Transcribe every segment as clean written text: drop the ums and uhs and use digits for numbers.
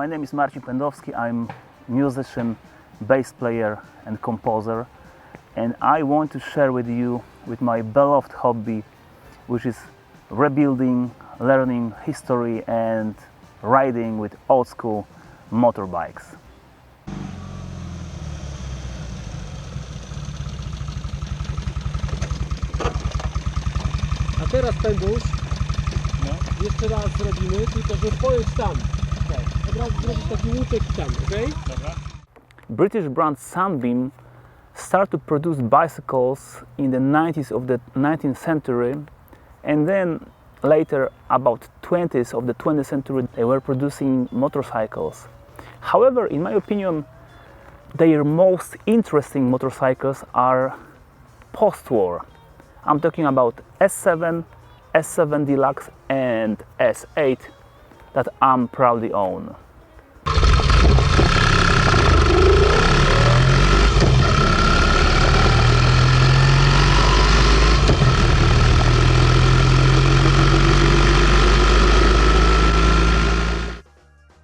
My name is Marcin Pendowski. I'm musician, bass player and composer, and I want to share with you my beloved hobby, which is rebuilding, learning history and riding with old school motorbikes. A teraz Pendusz, jeszcze raz zrobimy, tylko że pojedź tam. Od razu zrobić taki łuczek i tam, ok? Dobra. British brand Sunbeam started to produce bicycles in the 90s of the 19th century, and then later, about 20s of the 20th century, they were producing motorcycles. However, in my opinion, their most interesting motorcycles are post-war. I'm talking about S7, S7 Deluxe and S8 that I'm proudly own.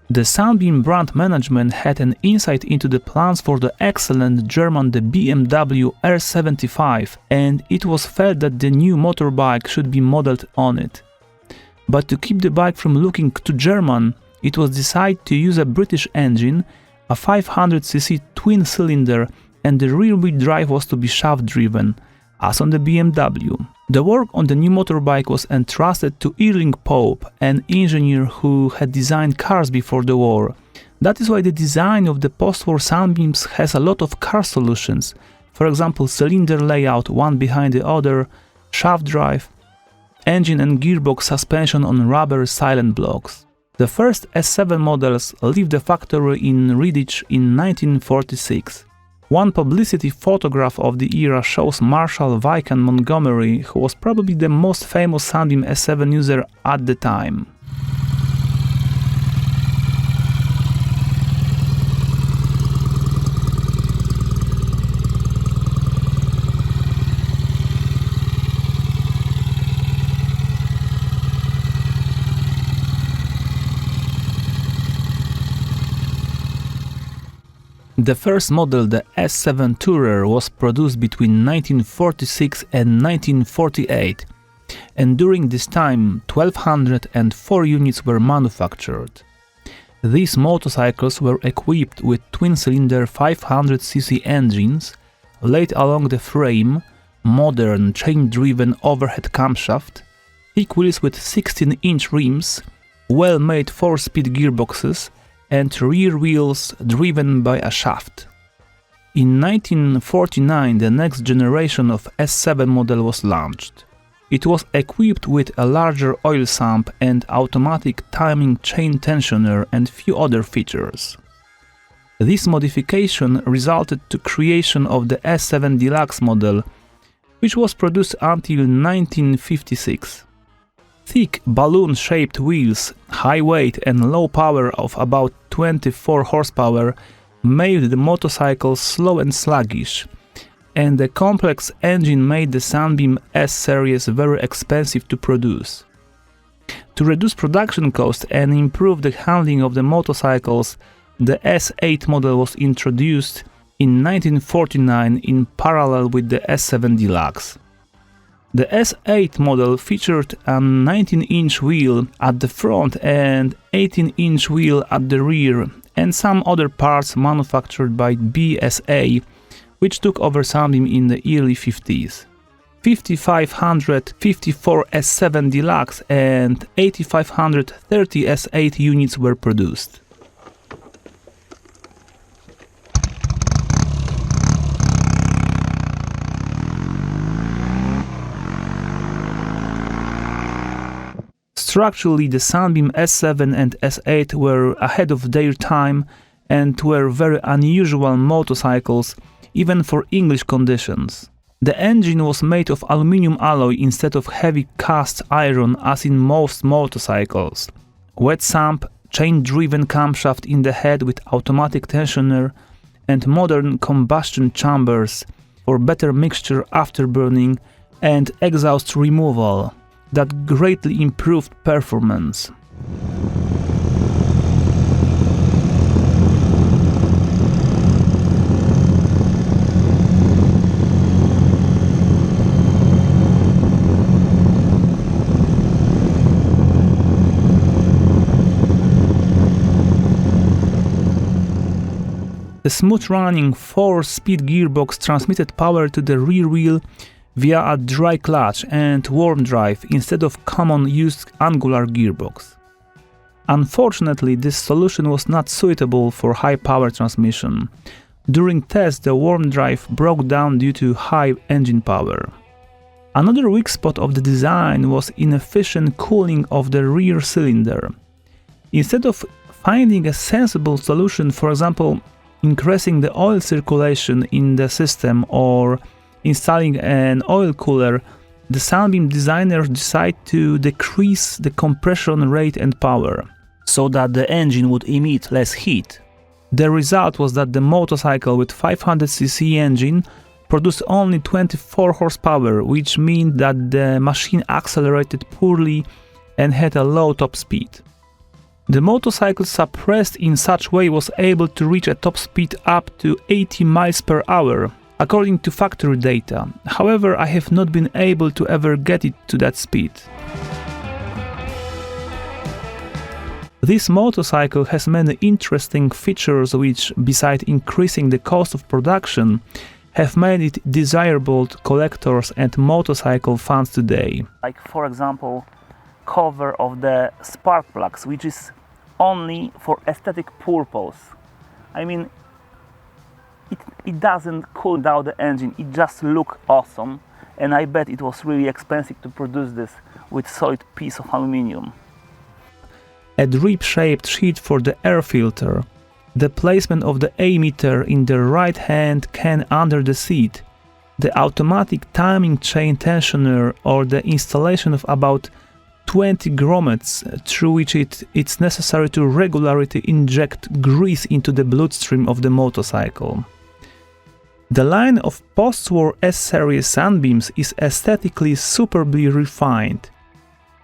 The Sunbeam brand management had an insight into the plans for the excellent German BMW R75, and it was felt that the new motorbike should be modeled on it. But to keep the bike from looking too German, it was decided to use a British engine, a 500cc twin-cylinder, and the rear-wheel drive was to be shaft-driven, as on the BMW. The work on the new motorbike was entrusted to Erling Pope, an engineer who had designed cars before the war. That is why the design of the post-war Sunbeams has a lot of car solutions, for example cylinder layout one behind the other, shaft drive, engine and gearbox suspension on rubber silent blocks. The first S7 models left the factory in Redditch in 1946. One publicity photograph of the era shows Marshal Viscount Montgomery, who was probably the most famous Sunbeam S7 user at the time. The first model, the S7 Tourer, was produced between 1946 and 1948, and during this time 1204 units were manufactured. These motorcycles were equipped with twin-cylinder 500cc engines, laid along the frame, modern chain-driven overhead camshaft, thick wheels with 16-inch rims, well-made 4-speed gearboxes, and rear wheels driven by a shaft. In 1949 the next generation of S7 model was launched. It was equipped with a larger oil sump and automatic timing chain tensioner and few other features. This modification resulted to creation of the S7 Deluxe model, which was produced until 1956. Thick balloon-shaped wheels, high weight and low power of about 24 horsepower made the motorcycle slow and sluggish, and the complex engine made the Sunbeam S-series very expensive to produce. To reduce production costs and improve the handling of the motorcycles, the S8 model was introduced in 1949 in parallel with the S7 Deluxe. The S8 model featured a 19-inch wheel at the front and 18-inch wheel at the rear, and some other parts manufactured by BSA, which took over Sunbeam in the early 50s. 5554 S7 Deluxe and 8530 S8 units were produced. Structurally, the Sunbeam S7 and S8 were ahead of their time and were very unusual motorcycles, even for English conditions. The engine was made of aluminum alloy instead of heavy cast iron as in most motorcycles. Wet sump, chain-driven camshaft in the head with automatic tensioner, and modern combustion chambers for better mixture afterburning and exhaust removal that greatly improved performance. The smooth-running 4-speed gearbox transmitted power to the rear wheel via a dry clutch and warm drive instead of common used angular gearbox. Unfortunately, this solution was not suitable for high-power transmission. During tests, the warm drive broke down due to high engine power. Another weak spot of the design was inefficient cooling of the rear cylinder. Instead of finding a sensible solution, for example, increasing the oil circulation in the system or installing an oil cooler, the Sunbeam designers decided to decrease the compression rate and power, so that the engine would emit less heat. The result was that the motorcycle with 500cc engine produced only 24 horsepower, which meant that the machine accelerated poorly and had a low top speed. The motorcycle suppressed in such way was able to reach a top speed up to 80 miles per hour, according to factory data. However, I have not been able to ever get it to that speed. This motorcycle has many interesting features which, besides increasing the cost of production, have made it desirable to collectors and motorcycle fans today. Like for example, cover of the spark plugs, which is only for aesthetic purpose. I mean, it doesn't cool down the engine, it just looks awesome, and I bet it was really expensive to produce this with solid piece of aluminum. A drip-shaped sheet for the air filter, the placement of the ammeter in the right-hand can under the seat, the automatic timing chain tensioner, or the installation of about 20 grommets through which it's necessary to regularly inject grease into the bloodstream of the motorcycle. The line of post-war S-series Sunbeams is aesthetically superbly refined.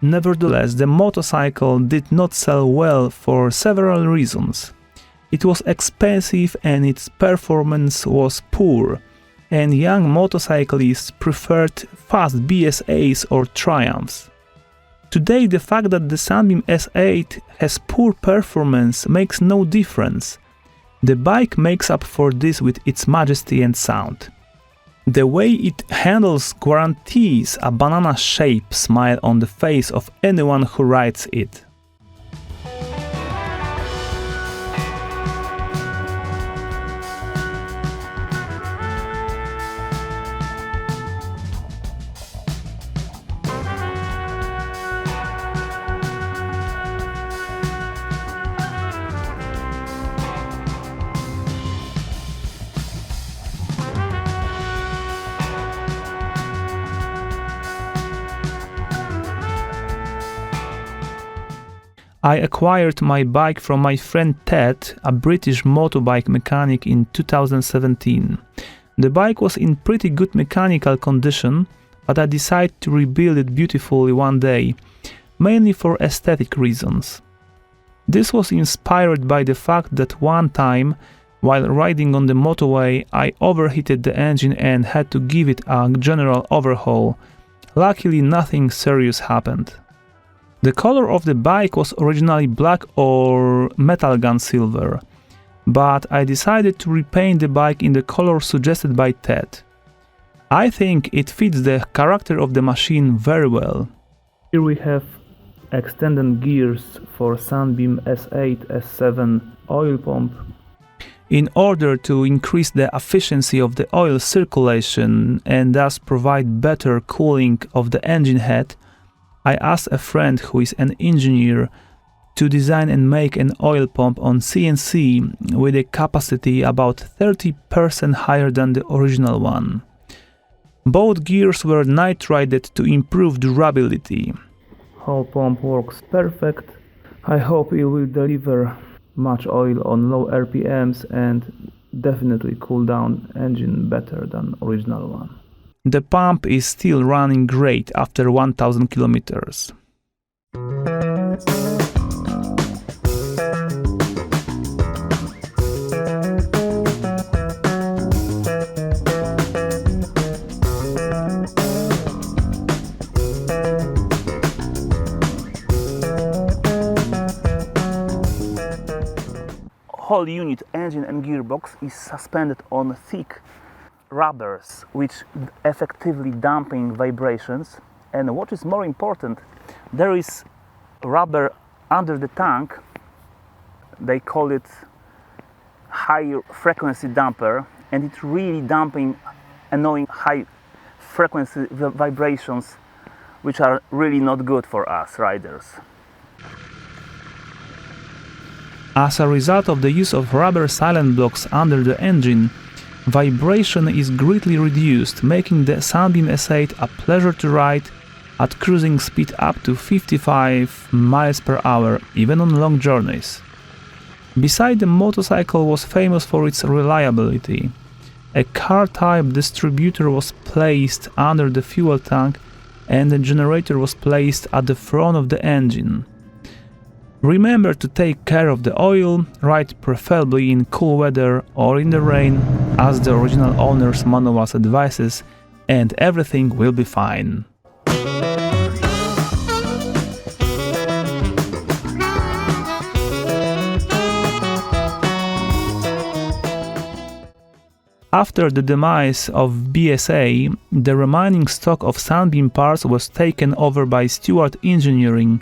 Nevertheless, the motorcycle did not sell well for several reasons. It was expensive and its performance was poor, and young motorcyclists preferred fast BS8s or Triumphs. Today, the fact that the Sunbeam S8 has poor performance makes no difference. The bike makes up for this with its majesty and sound. The way it handles guarantees a banana-shaped smile on the face of anyone who rides it. I acquired my bike from my friend Ted, a British motorbike mechanic, in 2017. The bike was in pretty good mechanical condition, but I decided to rebuild it beautifully one day, mainly for aesthetic reasons. This was inspired by the fact that one time, while riding on the motorway, I overheated the engine and had to give it a general overhaul. Luckily, nothing serious happened. The color of the bike was originally black or metal gun silver, but I decided to repaint the bike in the color suggested by Ted. I think it fits the character of the machine very well. Here we have extended gears for Sunbeam S8, S7 oil pump. In order to increase the efficiency of the oil circulation and thus provide better cooling of the engine head, I asked a friend who is an engineer to design and make an oil pump on CNC with a capacity about 30% higher than the original one. Both gears were nitrided to improve durability. Whole pump works perfect. I hope it will deliver much oil on low RPMs and definitely cool down engine better than original one. The pump is still running great after 1000 kilometers. Whole whole unit, engine and gearbox, is suspended on thick rubbers, which effectively damping vibrations. And what is more important, there is rubber under the tank. They call it high frequency damper, and it's really damping annoying high frequency vibrations, which are really not good for us riders. As a result of the use of rubber silent blocks under the engine, vibration is greatly reduced, making the Sunbeam S8 a pleasure to ride at cruising speed up to 55 miles per hour, even on long journeys. Besides, the motorcycle was famous for its reliability. A car-type distributor was placed under the fuel tank and the generator was placed at the front of the engine. Remember to take care of the oil, ride preferably in cool weather or in the rain, as the original owner's manual advises, and everything will be fine. After the demise of BSA, the remaining stock of Sunbeam parts was taken over by Stewart Engineering,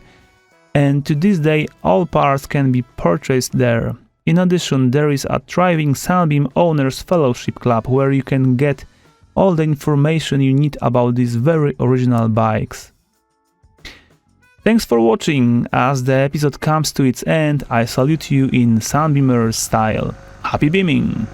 and to this day all parts can be purchased there. In addition, there is a thriving Sunbeam Owners Fellowship Club where you can get all the information you need about these very original bikes. Thanks for watching. As the episode comes to its end, I salute you in Sunbeamer style. Happy beaming!